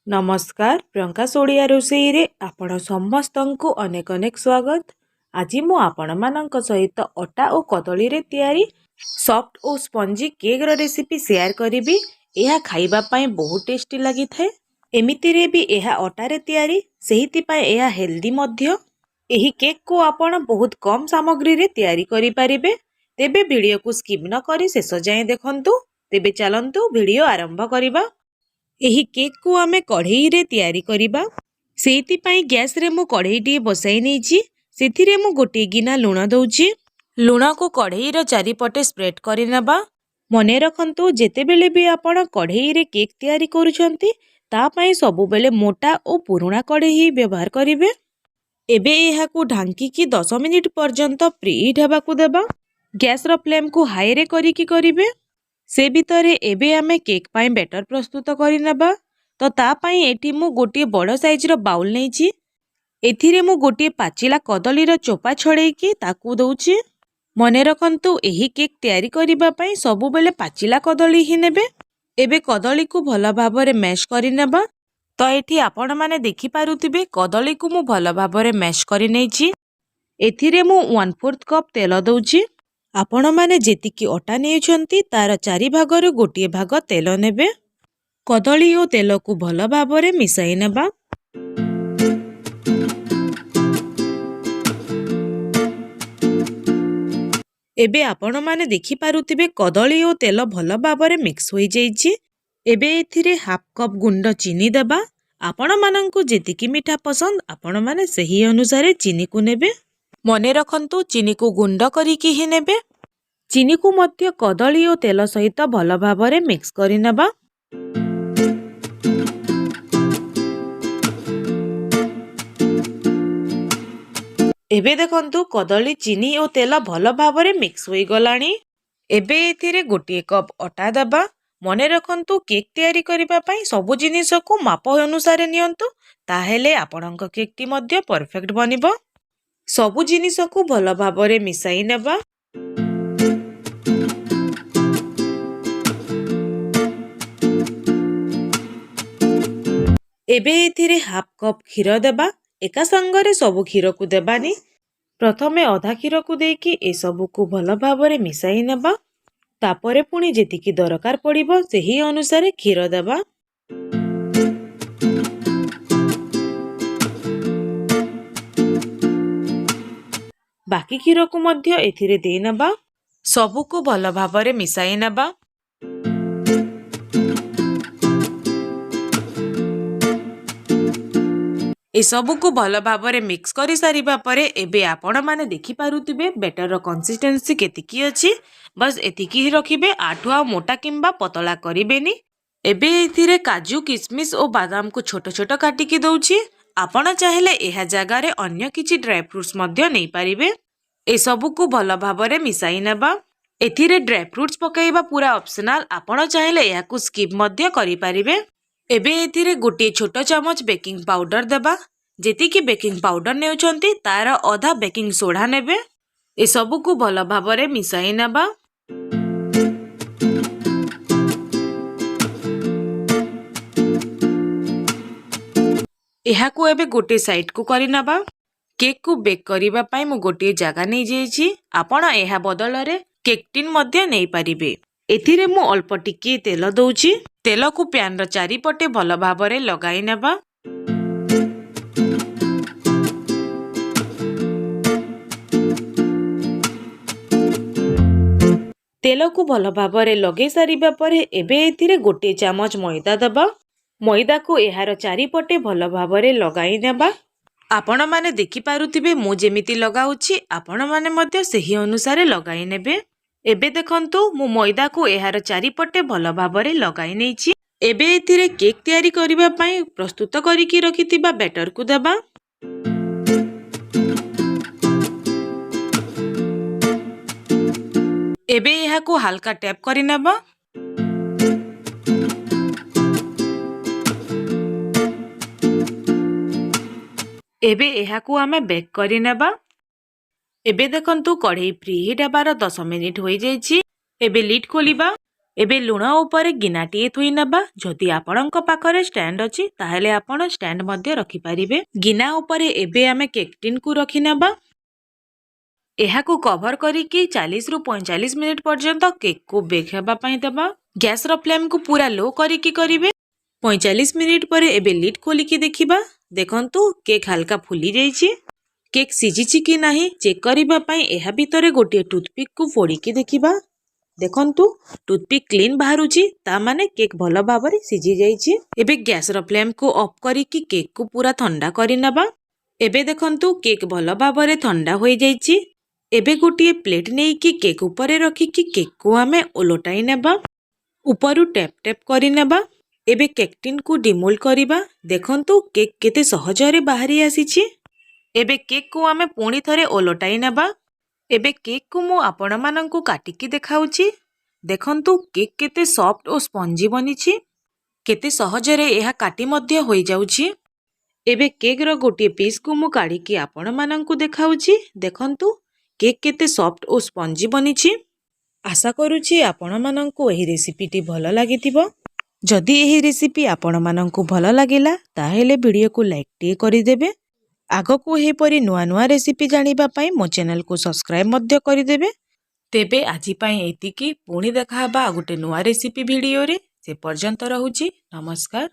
नमस्कार प्रियंका सोडिया रोषेई रे आपण समस्तंकु अनेक अनेक स्वागत। आज मु आपण मानक सहित अटा और कदली रे तैयारी सॉफ्ट और स्पंजी केक रो रेसिपी शेयर करिबी। यह खाइबा पई बहुत टेस्टी लागि थाए। एमिति रे भी यह अटा रे तैयारी सेहिति पई यह हेल्दी मध्य। एही केक को आपण बहुत कम सामग्री रे तैयारी करि परिबे। तेबे वीडियो को स्किप न करी शेष जाए देखंतु। तेबे चलंतु वीडियो आरंभ करिबा। एही केक को आमे कढ़ई रे तैयारी करिबा। सेति पई गैस रे मु कढ़ई टी बसाई नेछि। सेथिरे मु गोटे गिना लुण दउछि। लुण को कढ़ई रो चारिपटे स्प्रेड करि नेबा। मने रखंतु जेतेबेले भी आपण कढ़ई रे केक तैयारी करूछंती ता पई सबु बेले मोटा और पुराना कढ़ई व्यवहार करिवे। एबे एहा को ढांकी की 10 मिनिट पर्यंत प्रीहीट हेबा को देबा। गैस रो फ्लेम को हाई रे करिकी करिवे। से भितरे एबे आमे केक पाई बैटर प्रस्तुत करि नेबा। तो ता पाई एठी मु गोटे बड़ साइज रो बाउल नेछि। एथिरे मु गोटे पाचिला कदली रो चोपा छड़ेकी ताकू दउछि। मने रखंतु एही केक तैयारी करिबा पाई सबु बेले पाचिला कदली ही नेबे। एबे कदली को भलो भाबरे मैश करि नेबा। तो एठी आपण माने देखि पारुतिबे कदली को मु भलो भाबरे मैश करि नेछि। एथिरे मु 1/4 कप तेल दउछि। आपण माने जेतिकी अटा नेउछंती तार 4 भागरु गोटे भाग तेल नेबे। कदली और तेल को भलो भाबरे मिसाई नेबा। एबे आपण माने देखि पारुतिबे कदली और तेल भलो भाबरे मिक्स होई जाईछि। एबे एथिरे हाफ कप गुंड चीनी देबा। आपण मानंकु जेतिकी मीठा पसंद आपण माने सही अनुसार चीनी को नेबे। मने रखंतु चीनी को गुंड करिकी ही नेबे। चीनी को मध्य कदली और तेल सहित भलो भाबरे मिक्स करि नेबा। एबे देखंतु कदली चीनी और तेल भलो भाबरे मिक्स होई गलानी। एबे एथिरे गोटे कप अटा देबा। मने रखंतु केक तैयारी करिबा पई सबु जिनिस को माप अनुसार नियंतु ताहेले आपणक केक टी मध्य परफेक्ट बनिबो। सबु जिनिस को भलो भाबरे मिसाई नेबा। एबे एथिरे हाफ कप खीर देबा। एका संगरे सबु खीर को देबानी। प्रथमे आधा खीर को देकी ए सबु को भलो भाबरे मिसाई नेबा। तापरे पुणी जेतिकी दरकार पड़िबो सेही अनुसार खीर देबा। बाकी खीर को मध्य एथिरे दे नेबा। सबु को भलो भाबरे मिसाई नेबा। ए सबु को भलो भाबरे मिक्स करि सारिबा परे एबे आपण माने देखि पारुतिबे बेटर रो कंसिस्टेंसी केतिकी अछि। बस एतिकी ही रखिबे। आठुआ मोटा किंबा पतला करिबेनी। एबे एथिरे काजू किशमिश और बादाम को छोट छोट काटिकी दउछि। आपण चाहेले एहा जगह रे अन्य किछि ड्राई फ्रूट्स मध्य नै पारिबे। ए सबु को भलो भाबरे मिसाई नेबा। एथिरे ड्राई फ्रूट्स पकाइबा पूरा ऑप्शनल। आपण चाहेले एहा को स्किप मध्य करि पारिबे। एबे एथिरे गोटे छोट चमच बेकिंग पाउडर देबा। जेतिकी बेकिंग पाउडर नेउछंती तार आधा बेकिंग सोडा नेबे। ए सबु को भलो भाबरे मिसाई नेबा। एहा को एबे गोटे साइड को करि नेबा। केक को बेक करिबा पई मु गोटे जगह नै जेछि। आपण एहा बदल रे केक टिन मध्य नै पारिबे। एथिरे मु अल्प टिके तेल दउछि। तेल को पैन रो चारिपटे भलो भाबरे लगाई नेबा। तेल को भलो भाबरे लगे सारिबा परे एबे एथिरे गोटे चमच मैदा दबा। मैदा को एहार चारिपटे भलो भाबरे लगाई नेबा। आपण माने देखि पारुतिबे मु जेमिति लगाउछि आपण माने मध्य सही अनुसार लगाई नेबे। एबे देखंतु मु मैदा को एहार चारिपटे भलो भाबरे लगाई नेछि। एबे एथिरे केक तैयारी करिबा पई प्रस्तुत करिकी रखितिबा बैटर को देबा। एबे एहा को हल्का टैप करि नेबा। एबे एहा को आमे बेक करि नेबा। एबे देखंतु कढ़ई प्रीहीट हेबार 10 मिनिट होई जाईछि। एबे लिड खोलिबा। एबे लुण उपरे गिनाटीए थोई नबा। जदि आपणଙ୍କ पाखरे स्टैंड अछि ताहेले आपण स्टैंड मध्ये रखि परिबे। गिना उपरे एबे आमे केक टिन को रखि नबा। एहाकू कवर करिकी 40 रु 45 मिनिट पर्यंत केक को बेक हेबा पई देबा। गैस रो फ्लेम को पूरा लो करिकी करिवे। 45 मिनिट परे एबे लिड खोलिकी देखिबा। देखंतु केक हल्का फुली जाईछि। केक सिझिछि कि नाही चेक करिबा पई एहा भितरे गोटे टूथपिक को फोड़िकी देखिबा। देखंतु टूथपिक क्लीन बाहरुछि ता माने केक भलो भाबरे सिझि जाईछि। एबे गैस रो फ्लेम को ऑफ करिकी केक को पूरा ठंडा करि नबा। एबे देखंतु केक भलो भाबरे ठंडा होई जाईछि। एबे गोटे प्लेट नेइकी केक ऊपर रखिकी केक को आमे ओलोटाई नेबा। ऊपरु टैप टैप करि नेबा। एबे केक टिन को डिमोल्ड करिबा। देखंतु केक केते सहजरे बाहरी आसीछि। एबे केक को आमे पुणी थरे ओलोटाई नेबा। एबे केक को मु आपण मानंकु काटिकी देखाउछि। देखंतु केक केते सॉफ्ट और स्पंजी बनिछि। केते सहजरे एहा काटी मध्य होई जाउछि। एबे केक रो गोटे पीस को मु काढिकी आपण मानंकु देखाउछि। देखंतु केक केते सॉफ्ट और स्पंजी बनिछि। आशा करूछि आपण मानंकु एही रेसिपीटी भलो लागिथिबो। जदि एही रेसिपी आपण मानंकु भलो लागिला ताहेले वीडियो को लाइक टिए करि देबे। आगो को हे परी नुआ नुआ रेसिपी जानिबा पई मो चैनल को सब्सक्राइब मध्य करि देबे। तेबे आजि पई एतिकी पुणी देखा हबा गोटे नुआ रेसिपी वीडियो रे। से पर्यंत रहूछि नमस्कार।